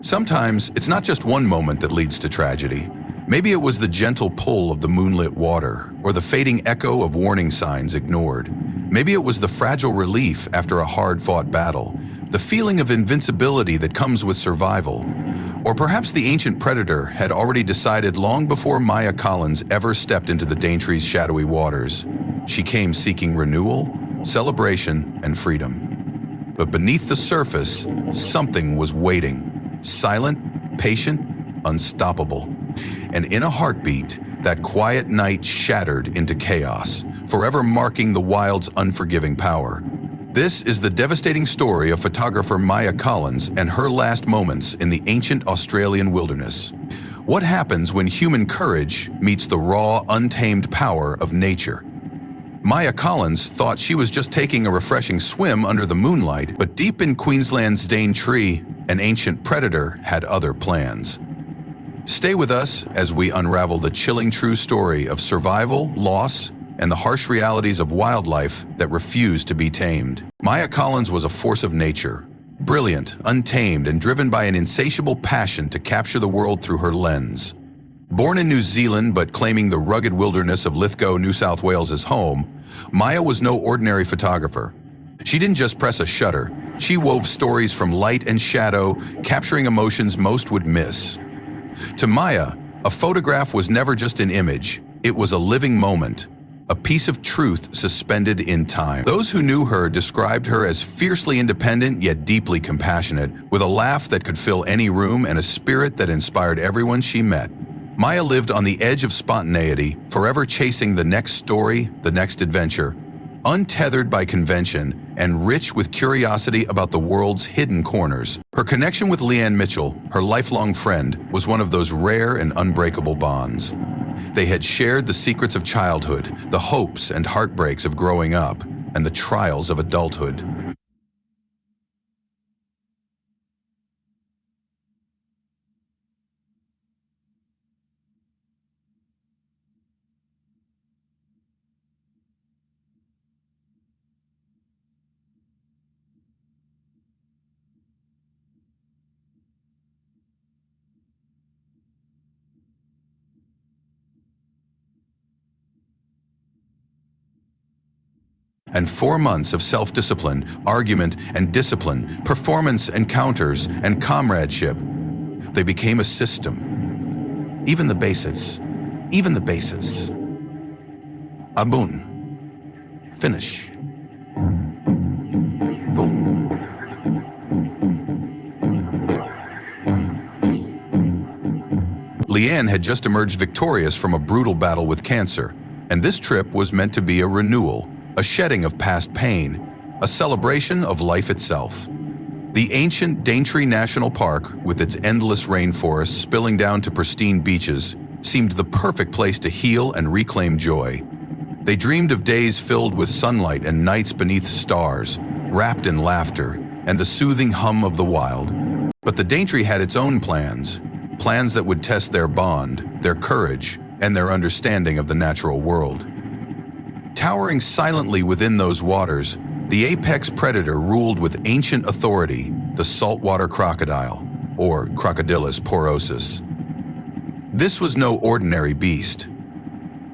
Sometimes it's not just one moment that leads to tragedy. Maybe it was the gentle pull of the moonlit water, or the fading echo of warning signs ignored. Maybe it was the fragile relief after a hard-fought battle, the feeling of invincibility that comes with survival. Or perhaps the ancient predator had already decided long before Maya Collins ever stepped into the Daintree's shadowy waters. She came seeking renewal, celebration, and freedom. But beneath the surface, something was waiting. Silent, patient, unstoppable. And in a heartbeat, that quiet night shattered into chaos, forever marking the wild's unforgiving power. This is the devastating story of photographer Maya Collins and her last moments in the ancient Australian wilderness. What happens when human courage meets the raw, untamed power of nature? Maya Collins thought she was just taking a refreshing swim under the moonlight, but deep in Queensland's Daintree, an ancient predator had other plans. Stay with us as we unravel the chilling true story of survival, loss, and the harsh realities of wildlife that refuse to be tamed. Maya Collins was a force of nature, brilliant, untamed, and driven by an insatiable passion to capture the world through her lens. Born in New Zealand but claiming the rugged wilderness of Lithgow, New South Wales as home, Maya was no ordinary photographer. She didn't just press a shutter, she wove stories from light and shadow, capturing emotions most would miss. To Maya, a photograph was never just an image, it was a living moment, a piece of truth suspended in time. Those who knew her described her as fiercely independent yet deeply compassionate, with a laugh that could fill any room and a spirit that inspired everyone she met. Maya lived on the edge of spontaneity, forever chasing the next story, the next adventure, untethered by convention and rich with curiosity about the world's hidden corners. Her connection with Leanne Mitchell, her lifelong friend, was one of those rare and unbreakable bonds. They had shared the secrets of childhood, the hopes and heartbreaks of growing up, and the trials of adulthood. And 4 months of self-discipline, argument and discipline, performance encounters and comradeship. They became a system. Even the basics. Abun. Finish. Boom. Leanne had just emerged victorious from a brutal battle with cancer, and this trip was meant to be a renewal, a shedding of past pain, a celebration of life itself. The ancient Daintree National Park, with its endless rainforests spilling down to pristine beaches, seemed the perfect place to heal and reclaim joy. They dreamed of days filled with sunlight and nights beneath stars, wrapped in laughter and the soothing hum of the wild. But the Daintree had its own plans that would test their bond, their courage, and their understanding of the natural world. Towering silently within those waters, the apex predator ruled with ancient authority, the saltwater crocodile, or Crocodilus porosus. This was no ordinary beast.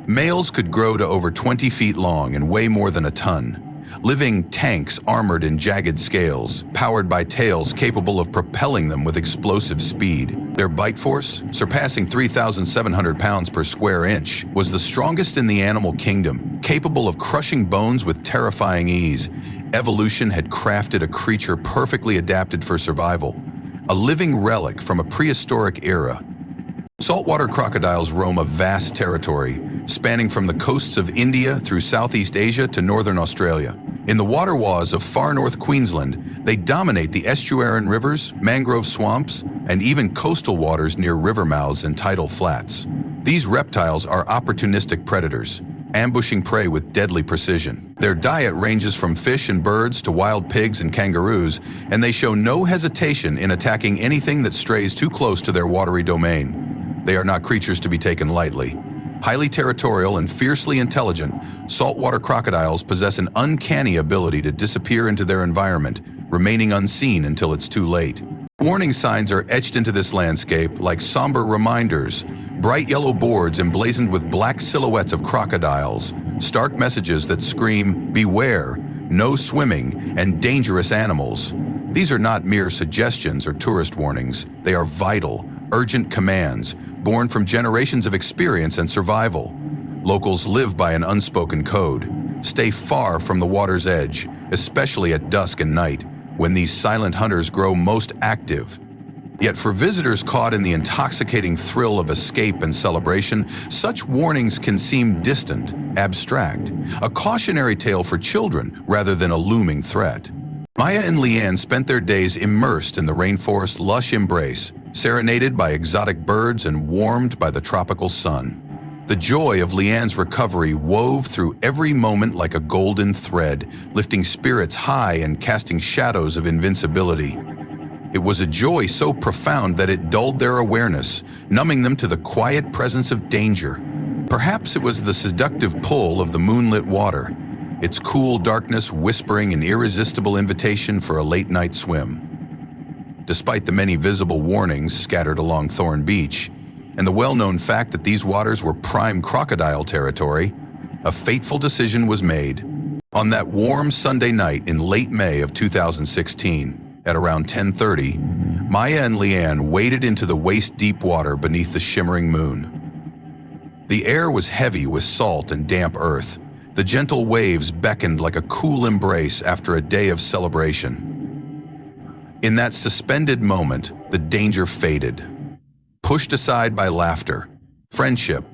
Males could grow to over 20 feet long and weigh more than a ton, living tanks armored in jagged scales, powered by tails capable of propelling them with explosive speed. Their bite force, surpassing 3,700 pounds per square inch, was the strongest in the animal kingdom, capable of crushing bones with terrifying ease. Evolution had crafted a creature perfectly adapted for survival, a living relic from a prehistoric era. Saltwater crocodiles roam a vast territory, spanning from the coasts of India through Southeast Asia to northern Australia. In the waterways of far north Queensland, they dominate the estuarine rivers, mangrove swamps, and even coastal waters near river mouths and tidal flats. These reptiles are opportunistic predators, ambushing prey with deadly precision. Their diet ranges from fish and birds to wild pigs and kangaroos, and they show no hesitation in attacking anything that strays too close to their watery domain. They are not creatures to be taken lightly. Highly territorial and fiercely intelligent, saltwater crocodiles possess an uncanny ability to disappear into their environment, remaining unseen until it's too late. Warning signs are etched into this landscape like somber reminders, bright yellow boards emblazoned with black silhouettes of crocodiles, stark messages that scream, "Beware, no swimming, and dangerous animals." These are not mere suggestions or tourist warnings. They are vital, urgent commands, born from generations of experience and survival. Locals live by an unspoken code. Stay far from the water's edge, especially at dusk and night, when these silent hunters grow most active. Yet for visitors caught in the intoxicating thrill of escape and celebration, such warnings can seem distant, abstract, a cautionary tale for children rather than a looming threat. Maya and Leanne spent their days immersed in the rainforest's lush embrace, serenaded by exotic birds and warmed by the tropical sun. The joy of Leanne's recovery wove through every moment like a golden thread, lifting spirits high and casting shadows of invincibility. It was a joy so profound that it dulled their awareness, numbing them to the quiet presence of danger. Perhaps it was the seductive pull of the moonlit water, its cool darkness whispering an irresistible invitation for a late-night swim. Despite the many visible warnings scattered along Thorn Beach, and the well-known fact that these waters were prime crocodile territory, a fateful decision was made. On that warm Sunday night in late May of 2016, at around 10:30, Maya and Leanne waded into the waist-deep water beneath the shimmering moon. The air was heavy with salt and damp earth. The gentle waves beckoned like a cool embrace after a day of celebration. In that suspended moment, the danger faded, pushed aside by laughter, friendship,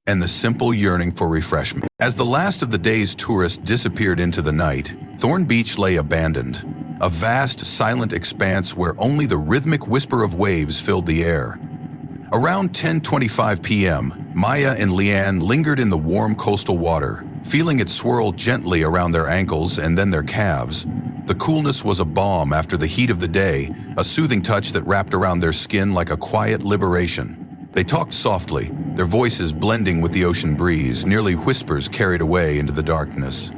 and the simple yearning for refreshment. As the last of the day's tourists disappeared into the night, Thorn Beach lay abandoned, a vast, silent expanse where only the rhythmic whisper of waves filled the air. Around 10:25 p.m., Maya and Leanne lingered in the warm coastal water, feeling it swirl gently around their ankles and then their calves. The coolness was a balm after the heat of the day, a soothing touch that wrapped around their skin like a quiet liberation. They talked softly, their voices blending with the ocean breeze, nearly whispers carried away into the darkness.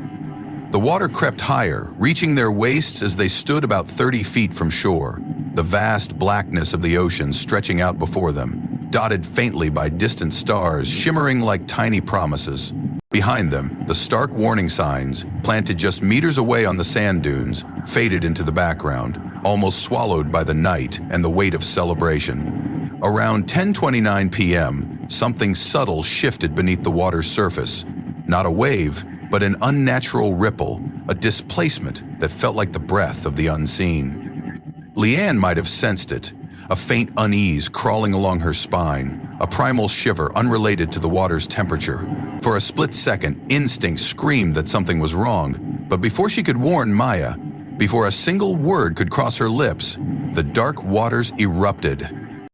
The water crept higher, reaching their waists as they stood about 30 feet from shore, the vast blackness of the ocean stretching out before them, dotted faintly by distant stars shimmering like tiny promises. Behind them, the stark warning signs, planted just meters away on the sand dunes, faded into the background, almost swallowed by the night and the weight of celebration. Around 10:29 p.m., something subtle shifted beneath the water's surface. Not a wave, but an unnatural ripple, a displacement that felt like the breath of the unseen. Leanne might have sensed it, a faint unease crawling along her spine, a primal shiver unrelated to the water's temperature. For a split second, instinct screamed that something was wrong, but before she could warn Maya, before a single word could cross her lips, the dark waters erupted.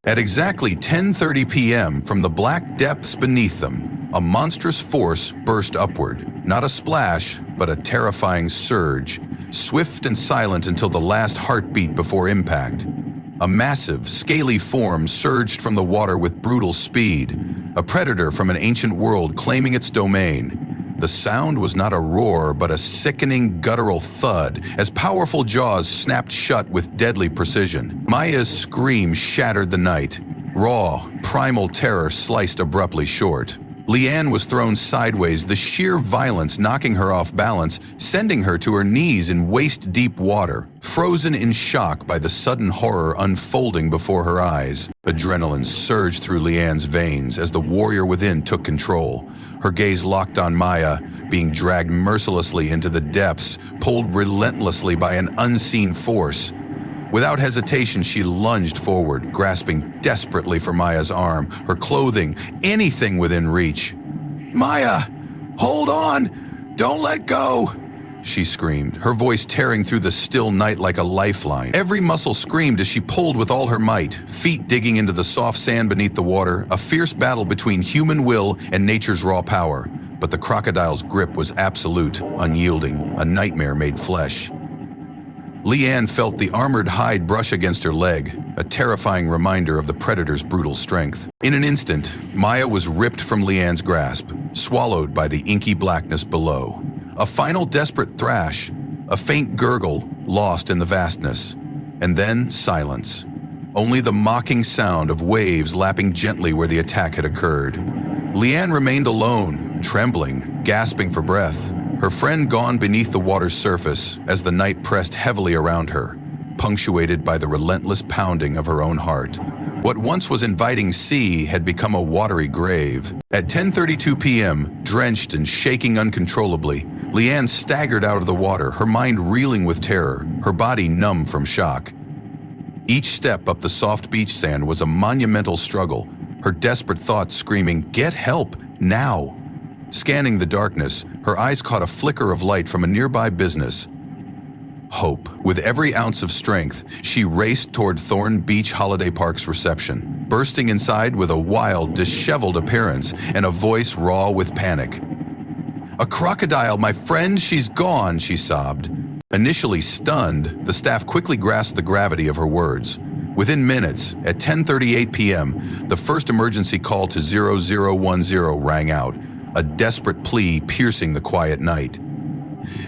At exactly 10:30 p.m., from the black depths beneath them, a monstrous force burst upward, not a splash, but a terrifying surge, swift and silent until the last heartbeat before impact. A massive, scaly form surged from the water with brutal speed, a predator from an ancient world claiming its domain. The sound was not a roar, but a sickening, guttural thud, as powerful jaws snapped shut with deadly precision. Maya's scream shattered the night. Raw, primal terror sliced abruptly short. Leanne was thrown sideways, the sheer violence knocking her off balance, sending her to her knees in waist-deep water, frozen in shock by the sudden horror unfolding before her eyes. Adrenaline surged through Leanne's veins as the warrior within took control. Her gaze locked on Maya, being dragged mercilessly into the depths, pulled relentlessly by an unseen force. Without hesitation, she lunged forward, grasping desperately for Maya's arm, her clothing, anything within reach. "Maya, hold on! Don't let go!" she screamed, her voice tearing through the still night like a lifeline. Every muscle screamed as she pulled with all her might, feet digging into the soft sand beneath the water, a fierce battle between human will and nature's raw power. But the crocodile's grip was absolute, unyielding, a nightmare made flesh. Leanne felt the armored hide brush against her leg, a terrifying reminder of the predator's brutal strength. In an instant, Maya was ripped from Leanne's grasp, swallowed by the inky blackness below. A final desperate thrash, a faint gurgle lost in the vastness, and then silence. only the mocking sound of waves lapping gently where the attack had occurred. Leanne remained alone, trembling, gasping for breath, her friend gone beneath the water's surface as the night pressed heavily around her, punctuated by the relentless pounding of her own heart. What once was inviting sea had become a watery grave. At 10:32 p.m., drenched and shaking uncontrollably, Leanne staggered out of the water, her mind reeling with terror, her body numb from shock. Each step up the soft beach sand was a monumental struggle, her desperate thoughts screaming, "Get help, now!" Scanning the darkness, her eyes caught a flicker of light from a nearby business. Hope. With every ounce of strength, she raced toward Thornton Beach Holiday Park's reception, bursting inside with a wild, disheveled appearance and a voice raw with panic. "A crocodile, my friend, she's gone," she sobbed. Initially stunned, the staff quickly grasped the gravity of her words. Within minutes, at 10:38 p.m., the first emergency call to 0010 rang out, a desperate plea piercing the quiet night.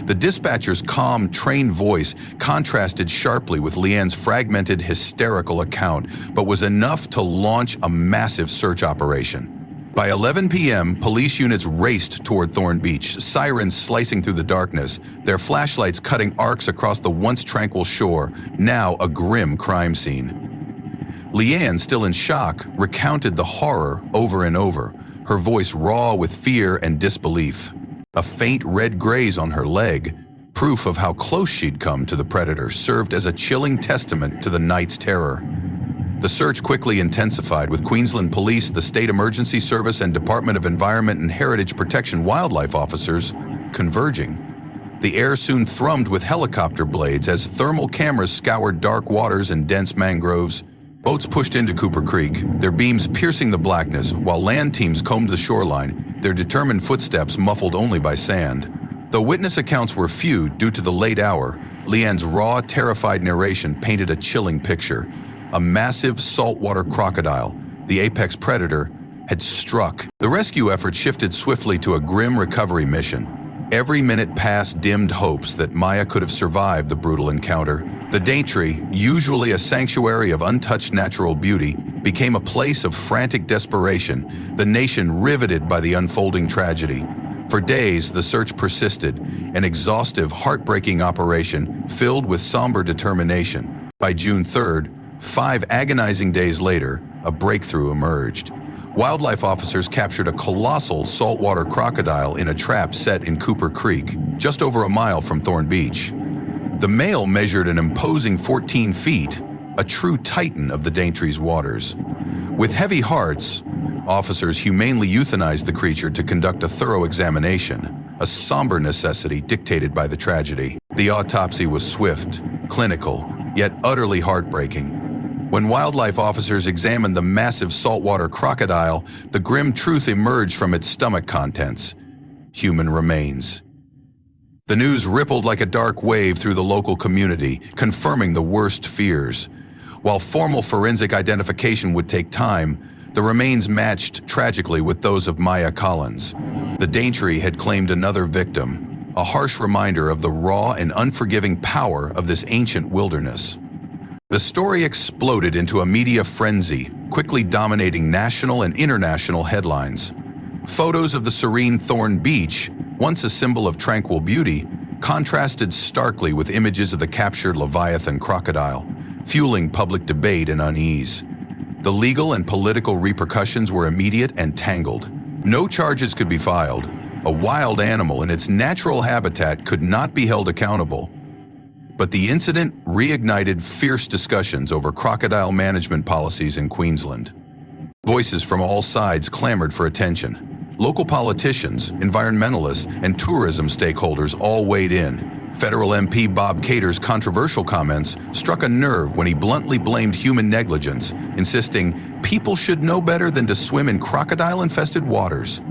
The dispatcher's calm, trained voice contrasted sharply with Leanne's fragmented, hysterical account, but was enough to launch a massive search operation. By 11 p.m., police units raced toward Thorn Beach, sirens slicing through the darkness, their flashlights cutting arcs across the once tranquil shore, now a grim crime scene. Leanne, still in shock, recounted the horror over and over, her voice raw with fear and disbelief. A faint red graze on her leg, proof of how close she'd come to the predator, served as a chilling testament to the night's terror. The search quickly intensified, with Queensland Police, the State Emergency Service, and Department of Environment and Heritage Protection wildlife officers converging. The air soon thrummed with helicopter blades as thermal cameras scoured dark waters and dense mangroves. Boats pushed into Cooper Creek, their beams piercing the blackness, while land teams combed the shoreline, their determined footsteps muffled only by sand. Though witness accounts were few due to the late hour, Leanne's raw, terrified narration painted a chilling picture. A massive saltwater crocodile, the apex predator, had struck. The rescue effort shifted swiftly to a grim recovery mission. Every minute passed dimmed hopes that Maya could have survived the brutal encounter. The Daintree, usually a sanctuary of untouched natural beauty, became a place of frantic desperation, the nation riveted by the unfolding tragedy. For days, the search persisted, an exhaustive, heartbreaking operation filled with somber determination. By June 3rd, 5 agonizing days later, a breakthrough emerged. Wildlife officers captured a colossal saltwater crocodile in a trap set in Cooper Creek, just over a mile from Thorn Beach. The male measured an imposing 14 feet, a true titan of the Daintree's waters. With heavy hearts, officers humanely euthanized the creature to conduct a thorough examination, a somber necessity dictated by the tragedy. The autopsy was swift, clinical, yet utterly heartbreaking. When wildlife officers examined the massive saltwater crocodile, the grim truth emerged from its stomach contents: human remains. The news rippled like a dark wave through the local community, confirming the worst fears. While formal forensic identification would take time, the remains matched tragically with those of Maya Collins. The Daintree had claimed another victim, a harsh reminder of the raw and unforgiving power of this ancient wilderness. The story exploded into a media frenzy, quickly dominating national and international headlines. Photos of the serene Thorn Beach, once a symbol of tranquil beauty, contrasted starkly with images of the captured Leviathan crocodile, fueling public debate and unease. The legal and political repercussions were immediate and tangled. No charges could be filed. A wild animal in its natural habitat could not be held accountable. But the incident reignited fierce discussions over crocodile management policies in Queensland. Voices from all sides clamored for attention. Local politicians, environmentalists, and tourism stakeholders all weighed in. Federal MP Bob Cater's controversial comments struck a nerve when he bluntly blamed human negligence, insisting people should know better than to swim in crocodile-infested waters.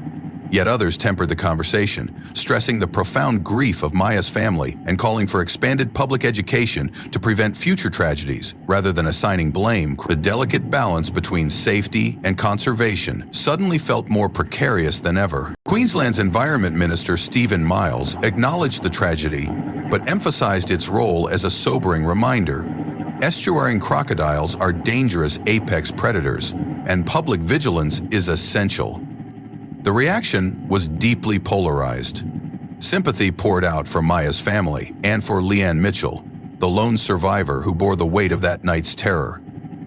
Yet others tempered the conversation, stressing the profound grief of Maya's family and calling for expanded public education to prevent future tragedies rather than assigning blame. The delicate balance between safety and conservation suddenly felt more precarious than ever. Queensland's Environment Minister Stephen Miles acknowledged the tragedy, but emphasized its role as a sobering reminder. estuarine crocodiles are dangerous apex predators, and public vigilance is essential. The reaction was deeply polarized. Sympathy poured out for Maya's family and for Leanne Mitchell, the lone survivor who bore the weight of that night's terror.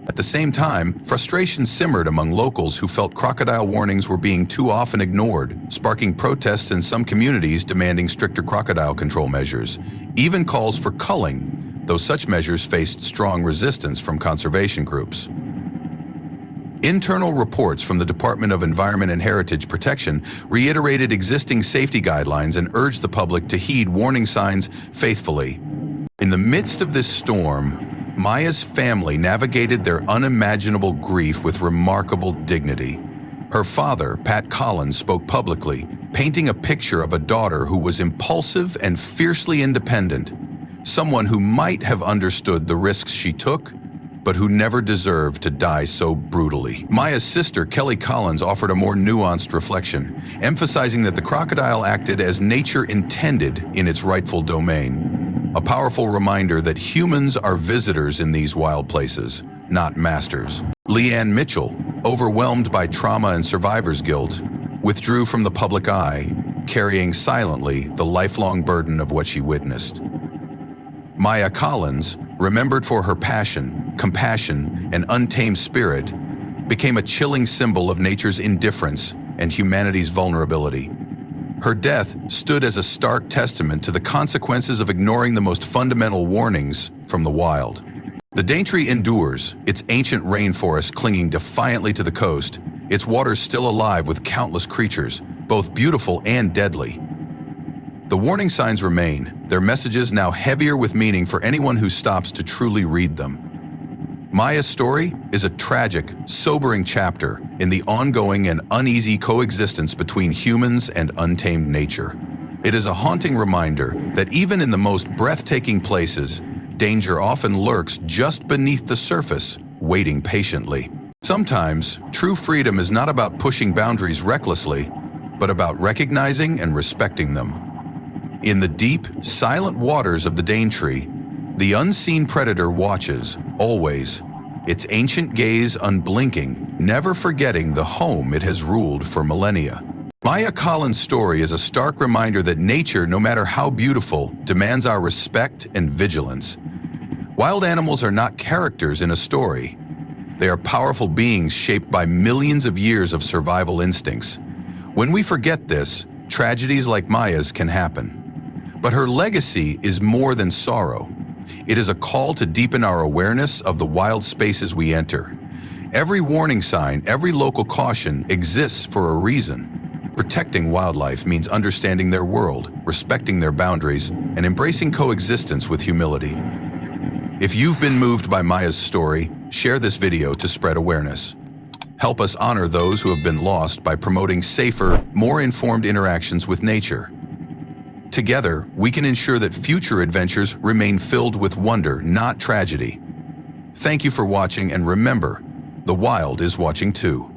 At the same time, frustration simmered among locals who felt crocodile warnings were being too often ignored, sparking protests in some communities demanding stricter crocodile control measures, even calls for culling, though such measures faced strong resistance from conservation groups. Internal reports from the Department of Environment and Heritage Protection reiterated existing safety guidelines and urged the public to heed warning signs faithfully. In the midst of this storm, Maya's family navigated their unimaginable grief with remarkable dignity. Her father, Pat Collins, spoke publicly, painting a picture of a daughter who was impulsive and fiercely independent, someone who might have understood the risks she took, but who never deserved to die so brutally. Maya's sister, Kelly Collins, offered a more nuanced reflection, emphasizing that the crocodile acted as nature intended in its rightful domain. A powerful reminder that humans are visitors in these wild places, not masters. Leanne Mitchell, overwhelmed by trauma and survivor's guilt, withdrew from the public eye, carrying silently the lifelong burden of what she witnessed. Maya Collins, remembered for her passion, compassion, and untamed spirit, became a chilling symbol of nature's indifference and humanity's vulnerability. Her death stood as a stark testament to the consequences of ignoring the most fundamental warnings from the wild. The Daintree endures, its ancient rainforest clinging defiantly to the coast, its waters still alive with countless creatures, both beautiful and deadly. The warning signs remain, their messages now heavier with meaning for anyone who stops to truly read them. Maya's story is a tragic, sobering chapter in the ongoing and uneasy coexistence between humans and untamed nature. It is a haunting reminder that even in the most breathtaking places, danger often lurks just beneath the surface, waiting patiently. Sometimes, true freedom is not about pushing boundaries recklessly, but about recognizing and respecting them. In the deep, silent waters of the Daintree, the unseen predator watches, always, its ancient gaze unblinking, never forgetting the home it has ruled for millennia. Maya Collins' story is a stark reminder that nature, no matter how beautiful, demands our respect and vigilance. Wild animals are not characters in a story. They are powerful beings shaped by millions of years of survival instincts. When we forget this, tragedies like Maya's can happen. But her legacy is more than sorrow. It is a call to deepen our awareness of the wild spaces we enter. Every warning sign, every local caution exists for a reason. Protecting wildlife means understanding their world, respecting their boundaries, and embracing coexistence with humility. If you've been moved by Maya's story, share this video to spread awareness. Help us honor those who have been lost by promoting safer, more informed interactions with nature. Together, we can ensure that future adventures remain filled with wonder, not tragedy. Thank you for watching, and remember, the wild is watching too.